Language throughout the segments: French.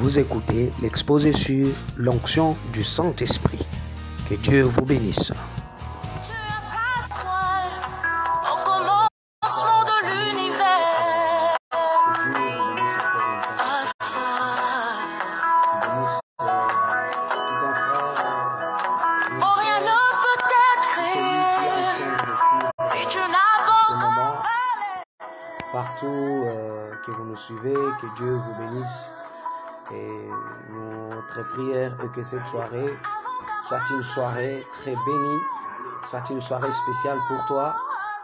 Vous écoutez l'exposé sur l'onction du Saint-Esprit. Que Dieu vous bénisse. Partout que vous nous suivez, que Dieu vous bénisse. Et notre prière est que cette soirée soit une soirée très bénie, soit une soirée spéciale pour toi,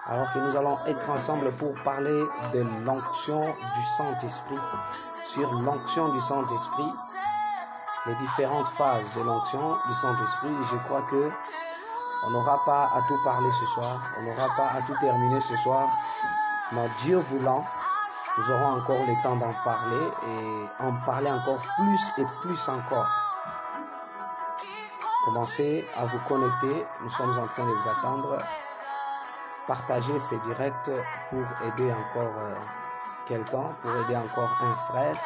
alors que nous allons être ensemble pour parler de l'onction du Saint-Esprit. Sur l'onction du Saint-Esprit, les différentes phases de l'onction du Saint-Esprit, je crois que on n'aura pas à tout parler ce soir, on n'aura pas à tout terminer ce soir, mais Dieu voulant, nous aurons encore le temps d'en parler et en parler encore plus et plus encore. Commencez à vous connecter, nous sommes en train de vous attendre. Partagez ces directs pour aider encore quelqu'un, pour aider encore un frère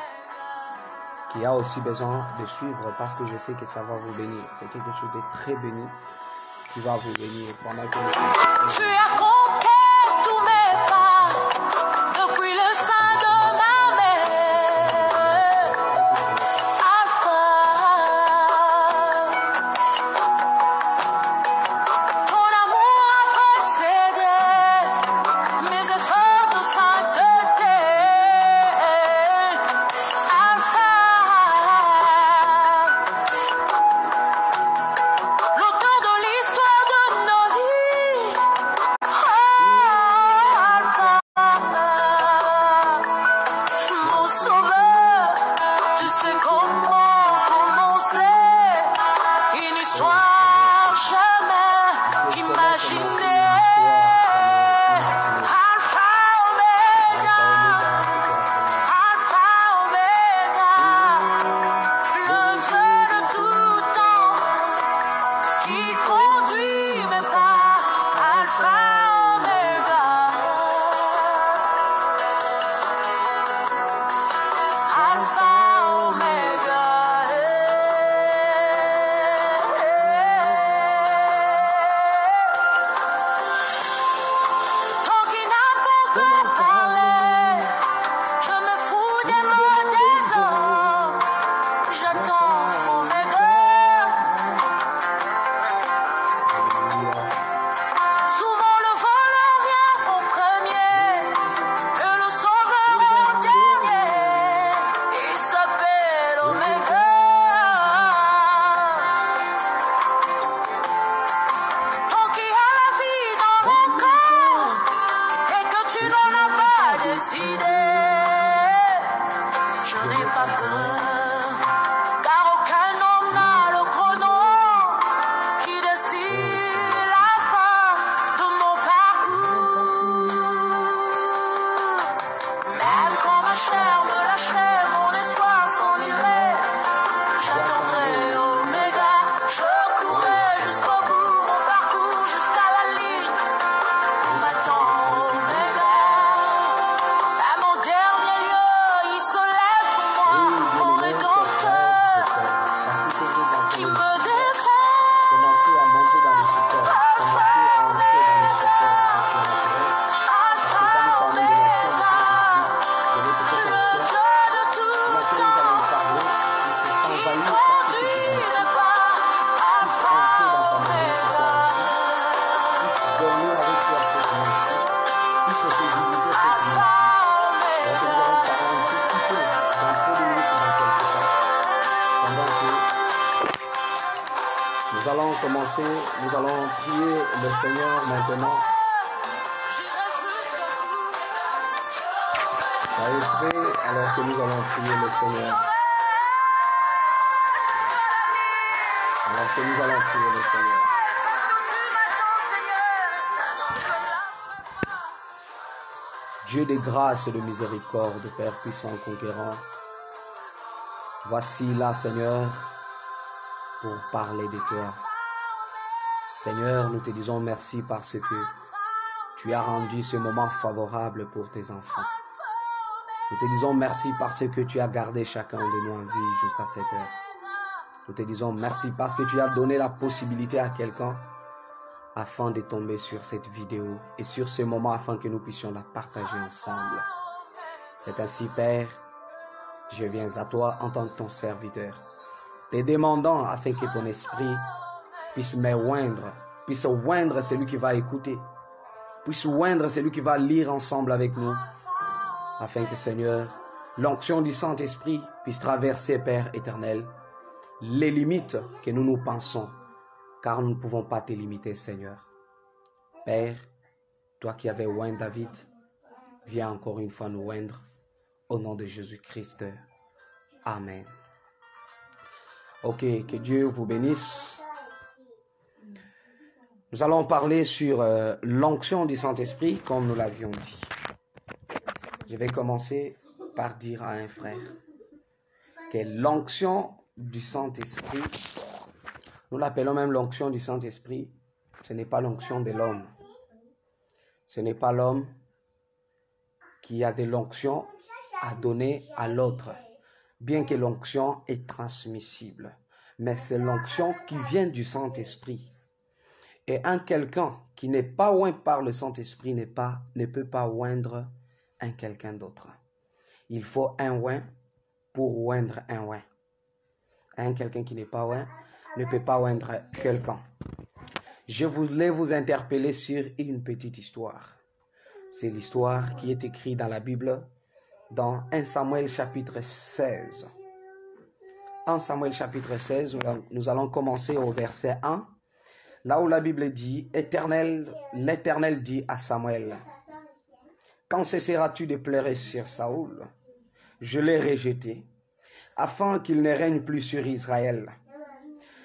qui a aussi besoin de suivre, parce que je sais que ça va vous bénir. C'est quelque chose de très béni qui va vous bénir pendant que nous... Tu as compté tous mes pas depuis le sein de ma mère. Alpha, ton amour a précédé mes efforts de sainteté. Alpha, l'auteur de l'histoire de nos vies. Alpha, mon sauveur, tu sais comment commencer une histoire jamais imaginée. Alpha, Omega, Alpha, Omega, le Dieu de tout temps qui conduit mes pas. Alpha, Omega, Alpha, Omega. Tant qu'il n'a pas encore parlé, je me fous des mots des hommes. J'attends Omega. Souvent le voleur vient en premier et le sauveur en dernier. Il s'appelle Omega. Tant qu'il y a la vie dans mon corps et que tu n'en as pas décidé, je n'ai pas peur, car aucun homme n'a le chrono qui décide la fin de mon parcours. Même quand ma chair me lâcherait, mon espoir s'en irait, j'attendrai Omega. Je courrai jusqu'au bout, mon parcours jusqu'à la ligne où m'attend Omega. À mon dernier lieu, il se lève pour moi, mon rédempteur qui me défend. Commencez à monter dans le secteur. Commencez à entrer dans le secteur naturel. Alpha, Omega, De l'autre côté, le Dieu de tout nous allons temps parler, qui il s'est envahi conduit mes pas. Alpha, Omega. puisse dormir avec toi cette nuit, puisse se visiter cette nuit. Alpha, Donc nous allons parler un tout petit peu, dans peu de minutes, dans quelque chose. Pendant que nous allons commencer, nous allons prier le Seigneur maintenant. j'irai jusqu'au bout. Soyez prêts alors que nous allons prier le Seigneur. Alors que nous allons prier le Seigneur. Dieu de grâce et de miséricorde, Père puissant conquérant, voici là, Seigneur, pour parler de toi. Seigneur, nous te disons merci parce que tu as rendu ce moment favorable pour tes enfants. Nous te disons merci parce que tu as gardé chacun de nous en vie jusqu'à cette heure. Nous te disons merci parce que tu as donné la possibilité à quelqu'un afin de tomber sur cette vidéo et sur ce moment afin que nous puissions la partager ensemble. C'est ainsi, Père, je viens à toi en tant que ton serviteur, te demandant afin que ton esprit puisse me oindre, puisse oindre celui qui va écouter, puisse oindre celui qui va lire ensemble avec nous, afin que, Seigneur, l'onction du Saint-Esprit puisse traverser, Père éternel, les limites que nous nous pensons, car nous ne pouvons pas te limiter, Seigneur. Père, toi qui avais oint David, viens encore une fois nous oindre, au nom de Jésus-Christ. Amen. Ok, que Dieu vous bénisse. Nous allons parler sur l'onction du Saint-Esprit, comme nous l'avions dit. Je vais commencer par dire à un frère que l'onction du Saint-Esprit, nous l'appelons même l'onction du Saint-Esprit, ce n'est pas l'onction de l'homme. Ce n'est pas l'homme qui a de l'onction à donner à l'autre, bien que l'onction est transmissible. Mais c'est l'onction qui vient du Saint-Esprit. Et un quelqu'un qui n'est pas oint par le Saint-Esprit ne peut pas oindre un quelqu'un d'autre. Il faut un oint pour oindre un oint. Un quelqu'un qui n'est pas oint ne peut pas oindre quelqu'un. Je voulais vous interpeller sur une petite histoire. C'est l'histoire qui est écrite dans la Bible, dans 1 Samuel chapitre 16. 1 Samuel chapitre 16, nous allons commencer au verset 1, là où la Bible dit, l'Éternel dit à Samuel, « Quand cesseras-tu de pleurer sur Saoul? Je l'ai rejeté, afin qu'il ne règne plus sur Israël.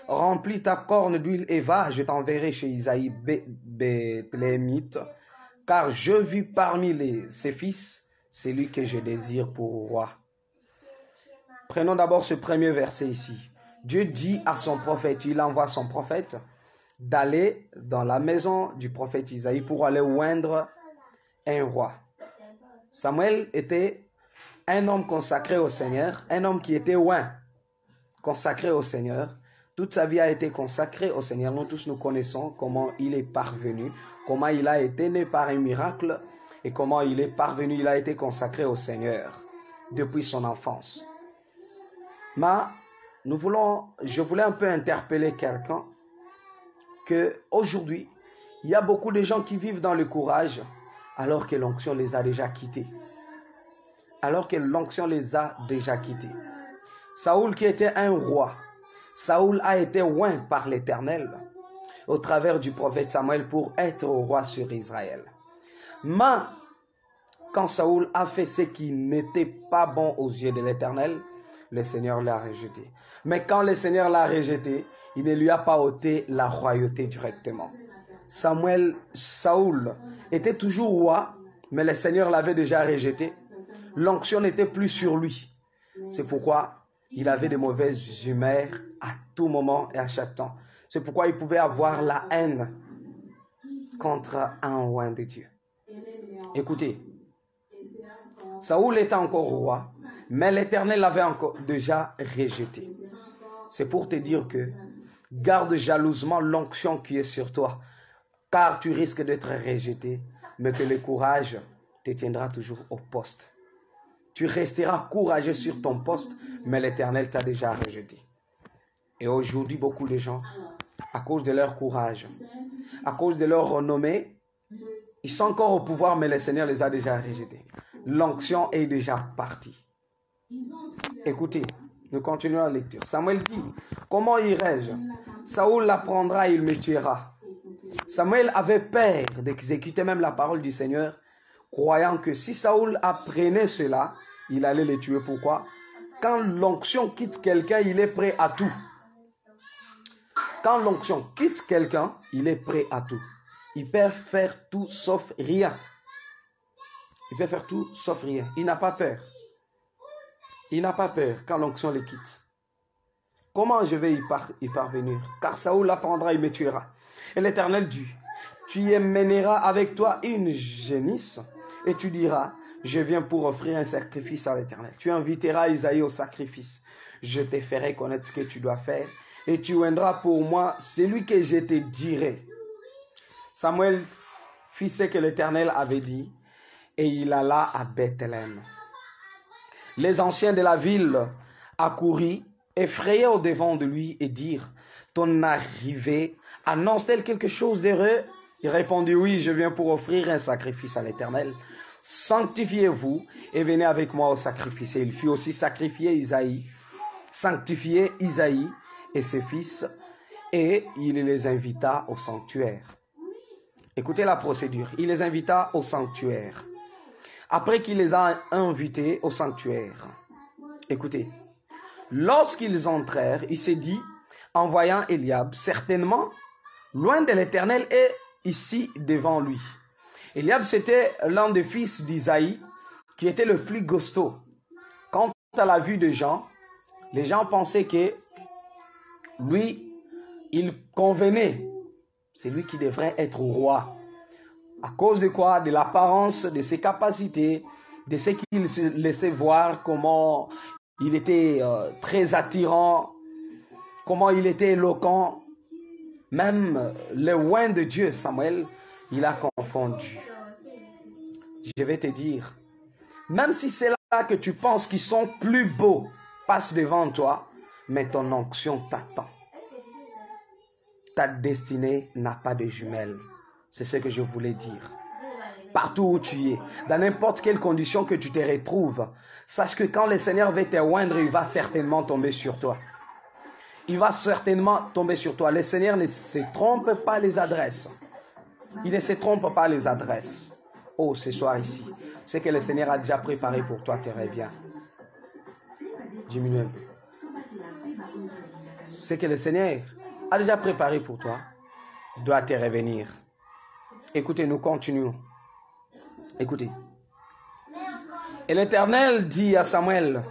Remplis ta corne d'huile et va, je t'enverrai chez Isaïe Bethléemite, car je vis parmi ses fils celui que je désire pour roi. » Prenons d'abord ce premier verset ici. Dieu dit à son prophète, il envoie son prophète d'aller dans la maison du prophète Isaïe pour aller oindre un roi. Samuel était un homme consacré au Seigneur, un homme qui était oint, consacré au Seigneur. Toute sa vie a été consacrée au Seigneur. Nous tous nous connaissons comment il est parvenu, comment il a été né par un miracle et comment il est parvenu, il a été consacré au Seigneur depuis son enfance. Mais je voulais un peu interpeller quelqu'un que aujourd'hui, il y a beaucoup de gens qui vivent dans le courage alors que l'onction les a déjà quittés. Alors que l'onction les a déjà quittés. Saoul qui était un roi, Saoul a été oint par l'Éternel au travers du prophète Samuel pour être roi sur Israël. Mais quand Saoul a fait ce qui n'était pas bon aux yeux de l'Éternel, le Seigneur l'a rejeté. Mais quand le Seigneur l'a rejeté, il ne lui a pas ôté la royauté directement. Saoul était toujours roi, mais le Seigneur l'avait déjà rejeté. L'onction n'était plus sur lui. C'est pourquoi il avait de mauvaises humeurs à tout moment et à chaque temps. C'est pourquoi il pouvait avoir la haine contre un roi de Dieu. Écoutez, Saoul était encore roi, mais l'Éternel l'avait déjà rejeté. C'est pour te dire que garde jalousement l'onction qui est sur toi, car tu risques d'être rejeté, mais que le courage te tiendra toujours au poste. Tu resteras courageux sur ton poste, mais l'Éternel t'a déjà rejeté. Et aujourd'hui, beaucoup de gens, à cause de leur courage, à cause de leur renommée, ils sont encore au pouvoir, mais le Seigneur les a déjà rejetés. L'onction est déjà partie. Écoutez, nous continuons la lecture. Samuel dit, « Comment irai-je? Saoul l'apprendra, il me tuera. » Samuel avait peur d'exécuter même la parole du Seigneur, croyant que si Saoul apprenait cela, il allait le tuer. Pourquoi? Quand l'onction quitte quelqu'un, il est prêt à tout. Quand l'onction quitte quelqu'un, il est prêt à tout. Il peut faire tout sauf rien. Il peut faire tout sauf rien. Il n'a pas peur. Il n'a pas peur quand l'onction le quitte. Comment je vais y parvenir? Car Saoul l'apprendra, il me tuera. Et l'Éternel dit, tu y mèneras avec toi une génisse, et tu diras, je viens pour offrir un sacrifice à l'Éternel. Tu inviteras Isaïe au sacrifice. Je te ferai connaître ce que tu dois faire et tu oindras pour moi celui que je te dirai. Samuel fit ce que l'Éternel avait dit et il alla à Bethléem. Les anciens de la ville accoururent, effrayés au devant de lui et dirent, ton arrivée annonce-t-elle quelque chose d'heureux? Il répondit, oui, je viens pour offrir un sacrifice à l'Éternel. Sanctifiez-vous et venez avec moi au sacrifice. Et il fit aussi sacrifier Isaïe, sanctifier Isaïe et ses fils, et il les invita au sanctuaire. Écoutez la procédure. Il les invita au sanctuaire. Après qu'il les a invités au sanctuaire, écoutez, lorsqu'ils entrèrent, il s'est dit, en voyant Eliab, certainement, loin de l'Éternel est ici devant lui. Eliab, c'était l'un des fils d'Isaïe, qui était le plus costaud. Quant à la vue des gens, les gens pensaient que lui, il convenait. C'est lui qui devrait être roi. À cause de quoi? De l'apparence, de ses capacités, de ce qu'il se laissait voir, comment il était très attirant, comment il était éloquent. Même le oint de Dieu, Samuel, il a confondu. Je vais te dire, même si c'est là que tu penses qu'ils sont plus beaux, passe devant toi, mais ton onction t'attend. Ta destinée n'a pas de jumelles. C'est ce que je voulais dire. Partout où tu es, dans n'importe quelle condition que tu te retrouves, sache que quand le Seigneur va te oindre, il va certainement tomber sur toi. Il va certainement tomber sur toi. Le Seigneur ne se trompe pas les adresses. Il ne se trompe pas les adresses. Oh, ce soir ici, ce que le Seigneur a déjà préparé pour toi te revient. Diminue un peu. Ce que le Seigneur a déjà préparé pour toi doit te revenir. Écoutez, nous continuons. Écoutez. Et l'Éternel dit à Samuel,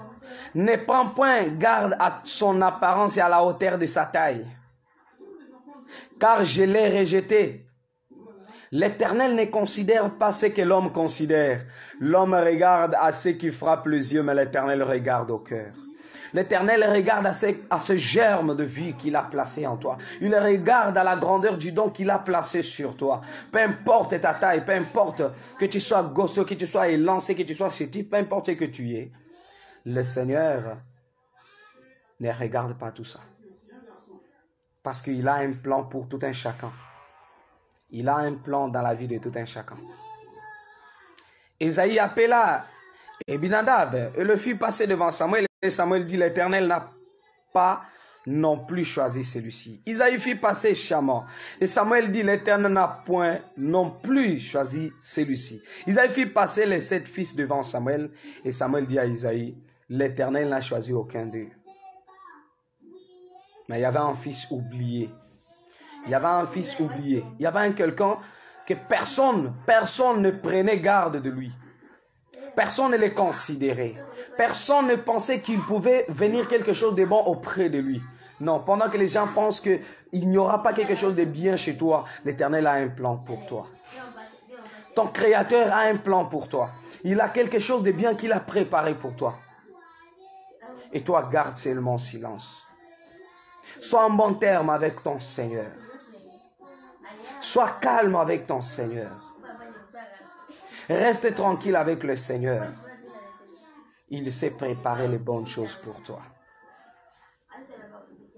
ne prends point garde à son apparence et à la hauteur de sa taille, car je l'ai rejeté. L'Éternel ne considère pas ce que l'homme considère. L'homme regarde à ce qui frappe les yeux, mais l'Éternel regarde au cœur. L'Éternel regarde à ce germe de vie qu'il a placé en toi. Il regarde à la grandeur du don qu'il a placé sur toi. Peu importe ta taille, peu importe que tu sois gosseux, que tu sois élancé, que tu sois chétif, peu importe ce que tu es, le Seigneur ne regarde pas tout ça. Parce qu'il a un plan pour tout un chacun. Il a un plan dans la vie de tout un chacun. Isaïe appela Abinadab et le fit passer devant Samuel. Et Samuel dit, l'Éternel n'a pas non plus choisi celui-ci. Isaïe fit passer Shama. Et Samuel dit, l'Éternel n'a point non plus choisi celui-ci. Isaïe fit passer les 7 fils devant Samuel. Et Samuel dit à Isaïe, l'Éternel n'a choisi aucun d'eux. Mais il y avait un fils oublié. Il y avait un fils oublié. Il y avait un quelqu'un que personne ne prenait garde de lui. Personne ne le considérait. Personne ne pensait qu'il pouvait venir quelque chose de bon auprès de lui. Non, pendant que les gens pensent qu'il n'y aura pas quelque chose de bien chez toi, l'Éternel a un plan pour toi. Ton Créateur a un plan pour toi. Il a quelque chose de bien qu'il a préparé pour toi. Et toi, garde seulement silence. Sois en bon terme avec ton Seigneur. Sois calme avec ton Seigneur. Reste tranquille avec le Seigneur. Il sait préparer les bonnes choses pour toi.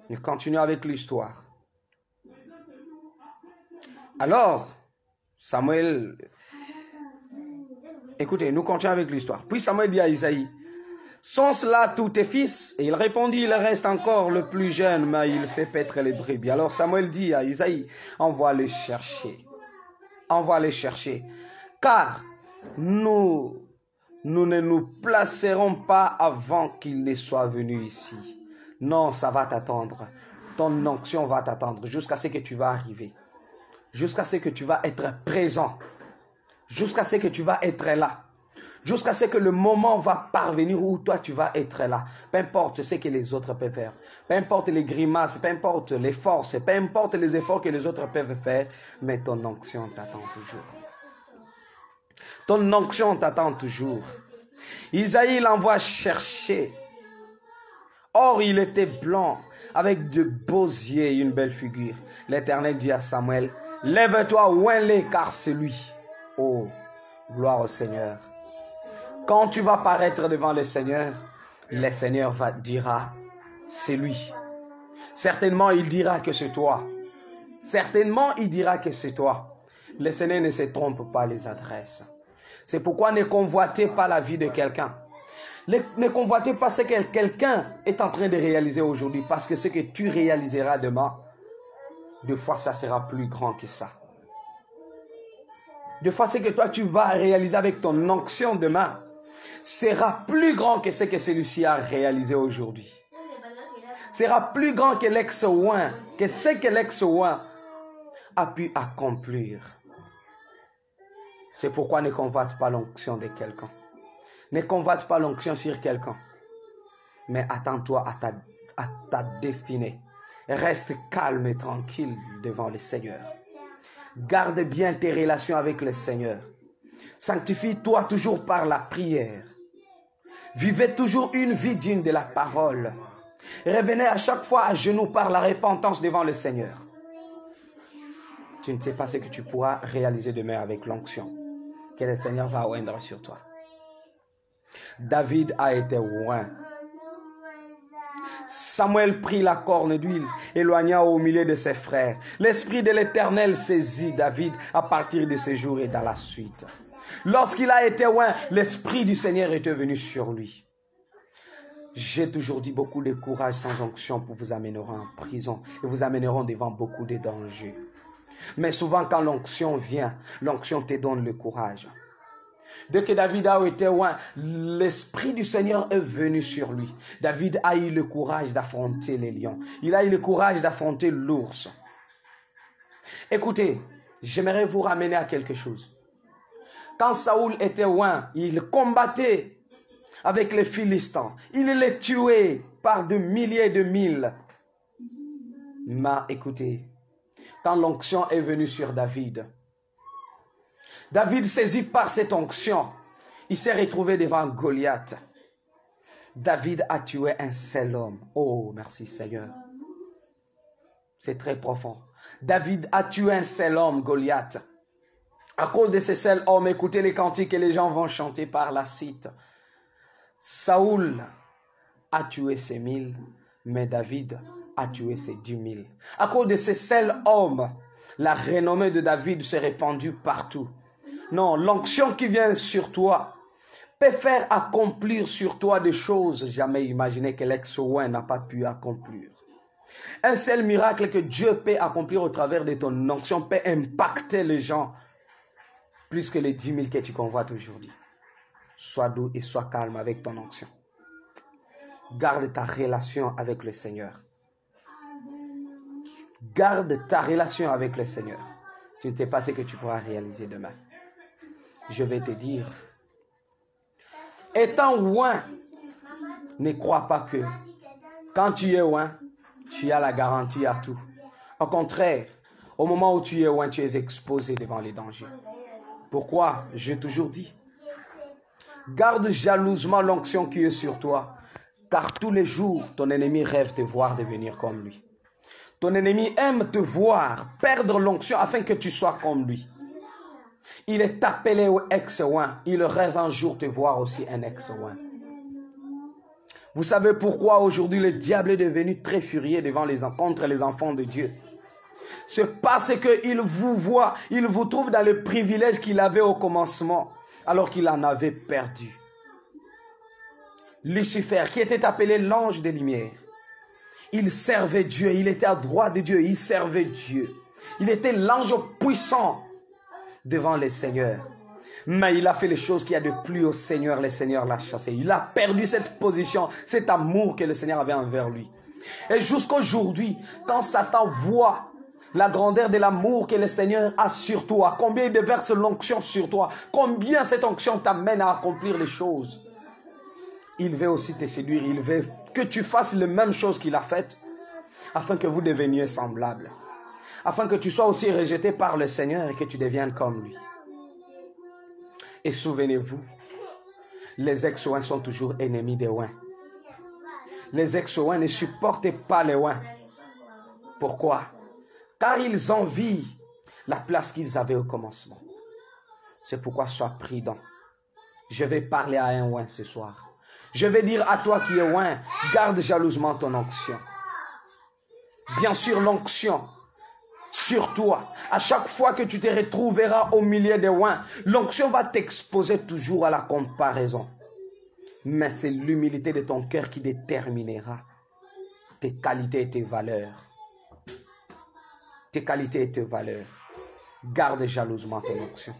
Nous continuons avec l'histoire. Alors, Samuel... Écoutez, nous continuons avec l'histoire. Puis Samuel dit à Isaïe, sont-ce là tous tes fils? Et il répondit, il reste encore le plus jeune, mais il fait paître les brebis. Alors Samuel dit à Isaïe, envoie les chercher. Envoie les chercher. Car nous ne nous placerons pas avant qu'il ne soit venu ici. Non, ça va t'attendre. Ton onction va t'attendre jusqu'à ce que tu vas arriver. Jusqu'à ce que tu vas être présent. Jusqu'à ce que tu vas être là. Jusqu'à ce que le moment va parvenir où toi tu vas être là. Peu importe ce que les autres peuvent faire. Peu importe les grimaces, peu importe les forces, peu importe les efforts que les autres peuvent faire. Mais ton onction t'attend toujours. Ton onction t'attend toujours. Isaïe l'envoie chercher. Or, il était blanc, avec de beaux yeux et une belle figure. L'Éternel dit à Samuel, lève-toi, oins-le, car c'est lui. Oh, gloire au Seigneur. Quand tu vas paraître devant le Seigneur dira, c'est lui. Certainement, il dira que c'est toi. Certainement, il dira que c'est toi. Le Seigneur ne se trompe pas les adresses. C'est pourquoi ne convoitez pas la vie de quelqu'un. Ne convoitez pas ce que quelqu'un est en train de réaliser aujourd'hui, parce que ce que tu réaliseras demain, deux fois ça sera plus grand que ça. Deux fois ce que toi tu vas réaliser avec ton onction demain, sera plus grand que ce que celui-ci a réalisé aujourd'hui. Sera plus grand que l'ex-oin, que ce que l'ex-oin a pu accomplir. C'est pourquoi ne convoite pas l'onction de quelqu'un. Ne convoite pas l'onction sur quelqu'un. Mais attends-toi à ta destinée. Reste calme et tranquille devant le Seigneur. Garde bien tes relations avec le Seigneur. Sanctifie-toi toujours par la prière. Vivez toujours une vie digne de la parole. Revenez à chaque fois à genoux par la repentance devant le Seigneur. Tu ne sais pas ce que tu pourras réaliser demain avec l'onction que le Seigneur va oindre sur toi. David a été oint. Samuel prit la corne d'huile, éloigna au milieu de ses frères. L'Esprit de l'Éternel saisit David à partir de ce jour et dans la suite. Lorsqu'il a été oint, l'Esprit du Seigneur était venu sur lui. J'ai toujours dit, beaucoup de courage sans onction pour vous amèneront en prison et vous amèneront devant beaucoup de dangers. Mais souvent quand l'onction vient, l'onction te donne le courage. Dès que David a été oint, l'Esprit du Seigneur est venu sur lui. David a eu le courage d'affronter les lions. Il a eu le courage d'affronter l'ours. Écoutez, j'aimerais vous ramener à quelque chose. Quand Saoul était oint, il combattait avec les Philistins. Il les tuait par de milliers de mille. Mais écoutez, quand l'onction est venue sur David, David, saisi par cette onction, il s'est retrouvé devant Goliath. David a tué un seul homme. Oh, merci Seigneur. C'est très profond. David a tué un seul homme, Goliath. À cause de ce seul homme, écoutez les cantiques que les gens vont chanter par la suite. Saoul a tué ses 1000, mais David a tué ses 10 000. À cause de ce seul homme, la renommée de David s'est répandue partout. Non, l'onction qui vient sur toi peut faire accomplir sur toi des choses jamais imaginées que l'ex-oin n'a pas pu accomplir. Un seul miracle que Dieu peut accomplir au travers de ton onction peut impacter les gens plus que les 10 000 que tu convoites aujourd'hui. Sois doux et sois calme avec ton onction. Garde ta relation avec le Seigneur. Garde ta relation avec le Seigneur. Tu ne sais pas ce que tu pourras réaliser demain. Je vais te dire, étant oint, ne crois pas que quand tu es oint, tu as la garantie à tout. Au contraire, au moment où tu es oint, tu es exposé devant les dangers. Pourquoi? J'ai toujours dit, garde jalousement l'onction qui est sur toi, car tous les jours, ton ennemi rêve de voir devenir comme lui. Ton ennemi aime te voir perdre l'onction afin que tu sois comme lui. Il est appelé au ex-oint. Il rêve un jour te voir aussi un ex-oint. Vous savez pourquoi aujourd'hui le diable est devenu très furieux contre les enfants de Dieu? C'est parce qu'il vous voit, il vous trouve dans le privilège qu'il avait au commencement, alors qu'il en avait perdu. Lucifer, qui était appelé l'ange des lumières, il servait Dieu, il était à droite de Dieu, il servait Dieu. Il était l'ange puissant devant le Seigneur. Mais il a fait les choses qu'il y a de plus au Seigneur, le Seigneur l'a chassé. Il a perdu cette position, cet amour que le Seigneur avait envers lui. Et jusqu'aujourd'hui, quand Satan voit la grandeur de l'amour que le Seigneur a sur toi, combien il déverse l'onction sur toi, combien cette onction t'amène à accomplir les choses, il veut aussi te séduire, il veut que tu fasses les mêmes choses qu'il a faites, afin que vous deveniez semblables, afin que tu sois aussi rejeté par le Seigneur et que tu deviennes comme lui. Et souvenez-vous, les ex-oins sont toujours ennemis des oins. Les ex-oins ne supportent pas les oins. Pourquoi? Car ils envient la place qu'ils avaient au commencement. C'est pourquoi sois prudent. Je vais parler à un oin ce soir. Je vais dire à toi qui es oin, garde jalousement ton onction. Bien sûr, l'onction sur toi, à chaque fois que tu te retrouveras au milieu des oins, l'onction va t'exposer toujours à la comparaison. Mais c'est l'humilité de ton cœur qui déterminera tes qualités et tes valeurs. Tes qualités et tes valeurs. Garde jalousement ton onction.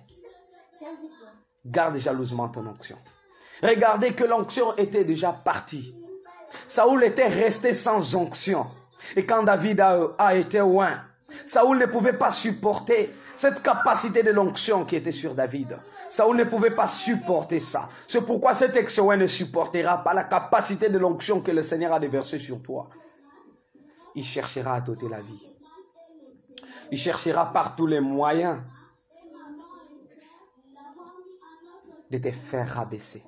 Garde jalousement ton onction. Regardez que l'onction était déjà partie. Saoul était resté sans onction. Et quand David a été oint, Saoul ne pouvait pas supporter cette capacité de l'onction qui était sur David. Saoul ne pouvait pas supporter ça. C'est pourquoi cet ex-oint ne supportera pas la capacité de l'onction que le Seigneur a déversée sur toi. Il cherchera à t'ôter la vie. Il cherchera par tous les moyens de te faire rabaisser.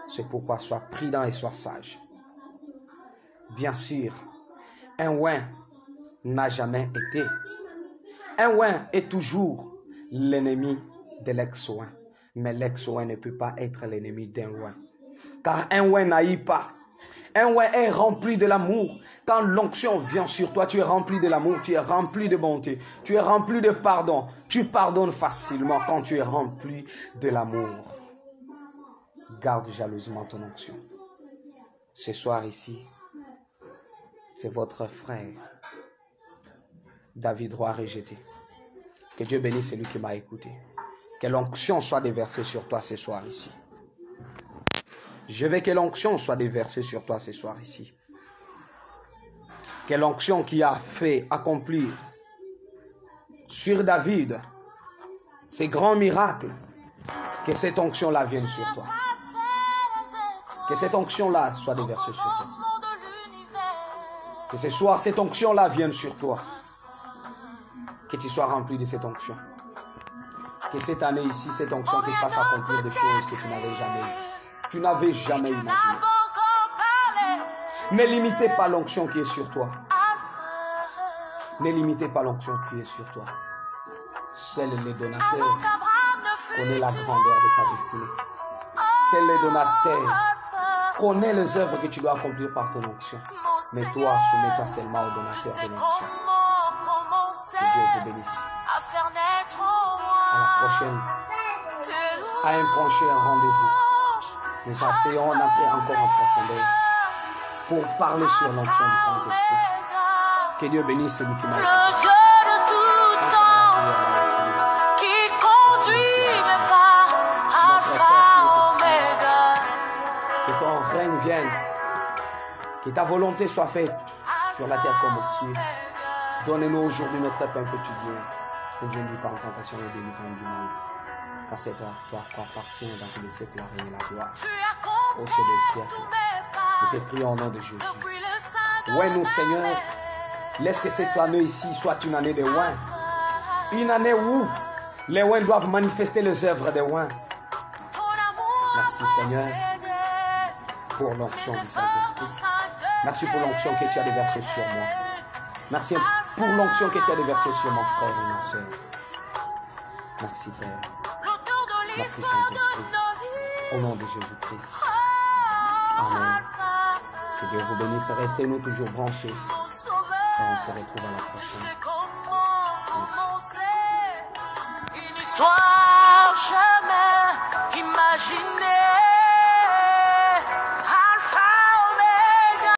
C'est pourquoi sois prudent et sois sage. Bien sûr, un oint n'a jamais été. Un oint est toujours l'ennemi de l'ex-oint. Mais l'ex-oint ne peut pas être l'ennemi d'un oint. Car un oint n'haït pas. Un oint est rempli de l'amour. Quand l'onction vient sur toi, tu es rempli de l'amour, tu es rempli de bonté, tu es rempli de pardon. Tu pardonnes facilement quand tu es rempli de l'amour. Garde jalousement ton onction. Ce soir ici, c'est votre frère, David Roy rejeté. Que Dieu bénisse celui qui m'a écouté. Que l'onction soit déversée sur toi ce soir ici. Je veux que l'onction soit déversée sur toi ce soir ici. Que l'onction qui a fait accomplir sur David ces grands miracles, que cette onction-là vienne sur toi. Que cette onction-là soit déversée sur toi. Que ce soir, cette onction-là vienne sur toi. Que tu sois rempli de cette onction. Que cette année ici, cette onction te fasse accomplir des choses que tu n'avais jamais eues. Tu n'avais jamais imaginé. Ne limitez pas l'onction qui est sur toi. Ne limitez pas l'onction qui est sur toi. Seul le donateur connaît la grandeur de ta destinée. Seul le donateur connaît les œuvres que tu dois accomplir par ton onction. Mais toi, soumets-toi seulement au donateur de l'onction. Que Dieu te bénisse. À la prochaine. À un prochain rendez-vous. Nous essayons d'entrer encore en profondeur pour parler sur l'onction du Saint-Esprit. Que Dieu bénisse celui qui m'a écouté. Le Dieu de tout temps, qui conduit mes pas, Alpha, Oméga. Que ton règne vienne, que ta volonté soit faite sur la terre comme au ciel. Donne-nous aujourd'hui notre pain quotidien. Ne nous induis pas en tentation et délivre-nous du mal. Car c'est toi qui appartient dans tous les siècles la règne et la gloire. Au ciel des siècles, nous te prions au nom de Jésus. Ouais, nous, Seigneur, laisse que cette année ici soit une année de oins. Une année où les oins doivent manifester les œuvres des oins. Merci, Seigneur, pour l'onction du Saint-Esprit. Merci pour l'onction que tu as déversée sur moi. Merci pour l'onction que tu as déversée sur mon frère et ma soeur. Merci, Père. Merci, Saint-Esprit. Au nom de Jésus-Christ. Amen. Que Dieu vous bénisse. Restez-nous toujours branchés. Et on se retrouve à la prochaine. Une histoire.